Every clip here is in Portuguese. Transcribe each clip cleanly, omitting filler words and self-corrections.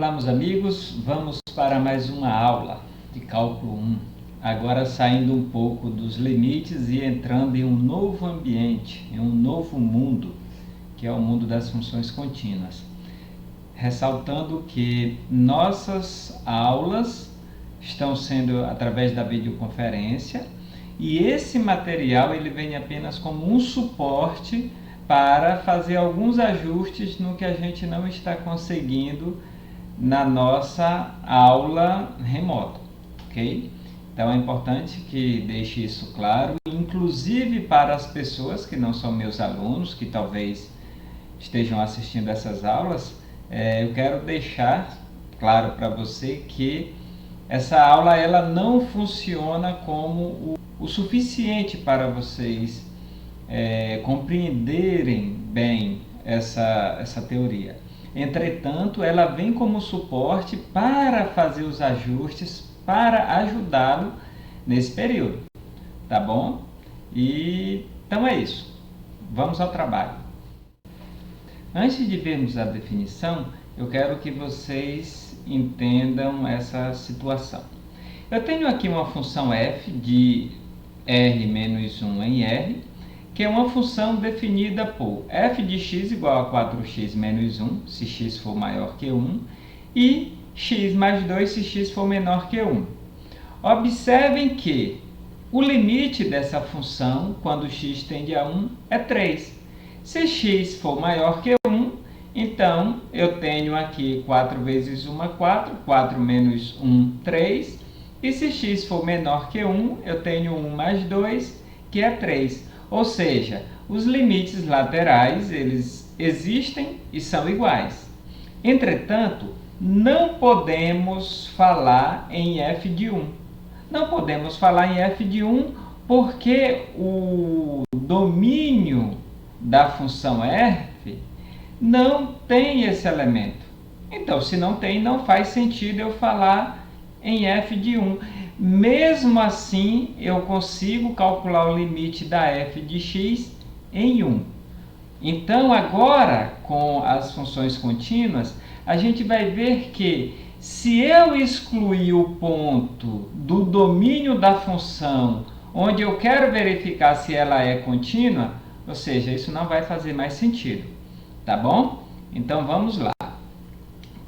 Olá, meus amigos, vamos para mais uma aula de cálculo 1. Agora saindo um pouco dos limites e entrando em um novo ambiente, em um novo mundo, que é o mundo das funções contínuas. Ressaltando que nossas aulas estão sendo através da videoconferência e esse material ele vem apenas como um suporte para fazer alguns ajustes no que a gente não está conseguindo na nossa aula remota, ok? Então é importante que deixe isso claro, inclusive para as pessoas que não são meus alunos, que talvez estejam assistindo essas aulas, eu quero deixar claro para você que essa aula ela não funciona como o suficiente para vocês compreenderem bem essa teoria. Entretanto, ela vem como suporte para fazer os ajustes, para ajudá-lo nesse período, tá bom? Então é isso. Vamos ao trabalho. Antes de vermos a definição, eu quero que vocês entendam essa situação. Eu tenho aqui uma função f de r menos 1 em r, que é uma função definida por f de x igual a 4x menos 1, se x for maior que 1, e x mais 2 se x for menor que 1. Observem que o limite dessa função, quando x tende a 1, é 3. Se x for maior que 1, então eu tenho aqui 4 vezes 1 é 4, 4 menos 1, 3. E se x for menor que 1, eu tenho 1 mais 2, que é 3. Ou seja, os limites laterais, eles existem e são iguais. Entretanto, não podemos falar em f de 1. Não podemos falar em f de 1 porque o domínio da função f não tem esse elemento. Então, se não tem, não faz sentido eu falar em f de 1. Mesmo assim, eu consigo calcular o limite da f de x em 1. Então, agora, com as funções contínuas, a gente vai ver que se eu excluir o ponto do domínio da função, onde eu quero verificar se ela é contínua, ou seja, isso não vai fazer mais sentido, tá bom? Então, vamos lá.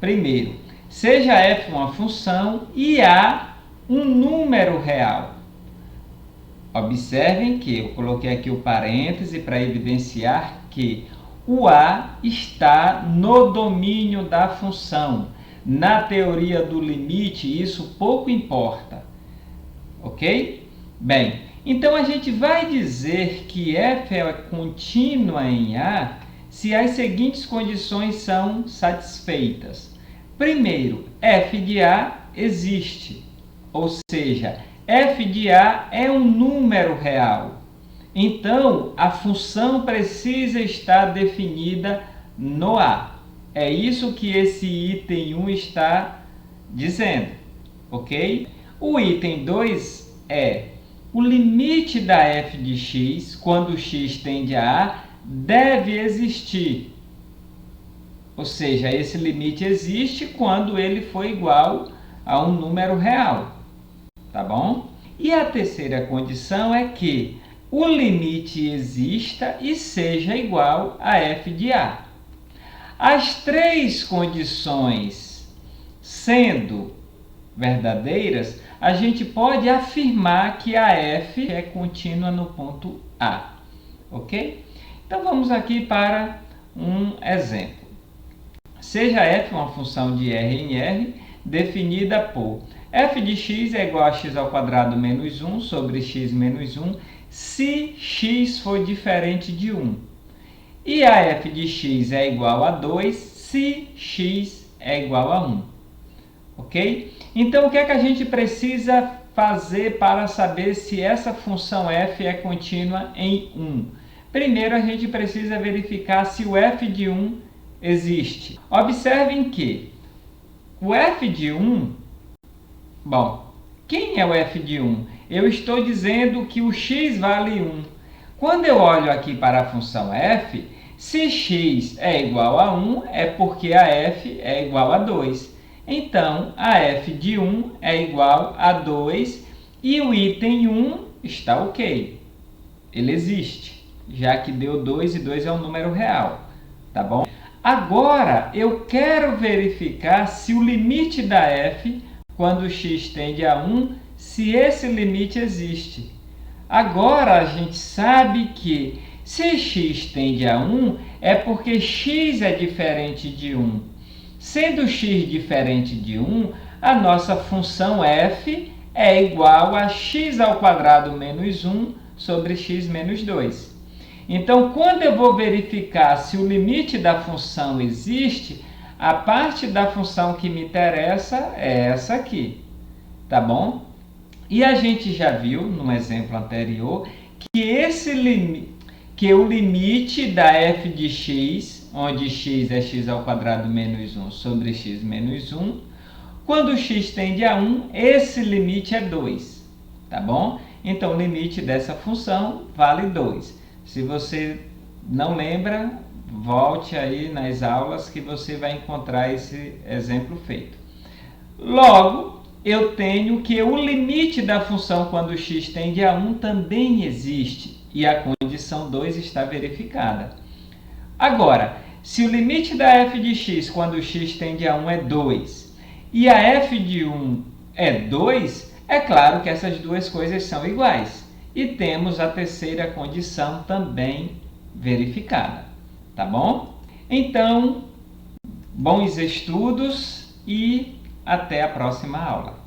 Primeiro, seja f uma função e a um número real. Observem que eu coloquei aqui o parêntese para evidenciar que o a está no domínio da função. Na teoria do limite, isso pouco importa. Ok? Bem, então a gente vai dizer que f é contínua em a se as seguintes condições são satisfeitas. Primeiro, f de a existe. Ou seja, f de a é um número real. Então, a função precisa estar definida no a. É isso que esse item 1 está dizendo, ok? O item 2 é o limite da f de x, quando x tende a a, deve existir. Ou seja, esse limite existe quando ele for igual a um número real. Tá bom? E a terceira condição é que o limite exista e seja igual a f de a. As três condições sendo verdadeiras, a gente pode afirmar que a f é contínua no ponto A. Ok? Então, vamos aqui para um exemplo. Seja f uma função de r em r, definida por f de x é igual a x ao quadrado menos 1 sobre x menos 1, se x for diferente de 1. E a f de x é igual a 2, se x é igual a 1. Ok? Então, o que é que a gente precisa fazer para saber se essa função f é contínua em 1? Primeiro, a gente precisa verificar se o f de 1 existe. Observem que o f de 1... Bom, quem é o f de 1? Eu estou dizendo que o x vale 1. Quando eu olho aqui para a função f, se x é igual a 1, é porque a f é igual a 2. Então, a f de 1 é igual a 2 e o item 1 está ok. Ele existe, já que deu 2 e 2 é um número real, tá bom? Agora, eu quero verificar se o limite da f, quando x tende a 1, se esse limite existe. Agora, a gente sabe que se x tende a 1, é porque x é diferente de 1. Sendo x diferente de 1, a nossa função f é igual a x² menos 1 sobre x menos 2. Então, quando eu vou verificar se o limite da função existe, a parte da função que me interessa é essa aqui, tá bom? E a gente já viu, no exemplo anterior, que o limite da f de x, onde x é x² menos 1 sobre x menos 1, quando x tende a 1, esse limite é 2, tá bom? Então, o limite dessa função vale 2. Se você não lembra, volte aí nas aulas que você vai encontrar esse exemplo feito. Logo, eu tenho que o limite da função quando x tende a 1 também existe e a condição 2 está verificada. Agora, se o limite da f de x quando x tende a 1 é 2 e a f de 1 é 2, é claro que essas duas coisas são iguais. E temos a terceira condição também verificada, tá bom? Então, bons estudos e até a próxima aula.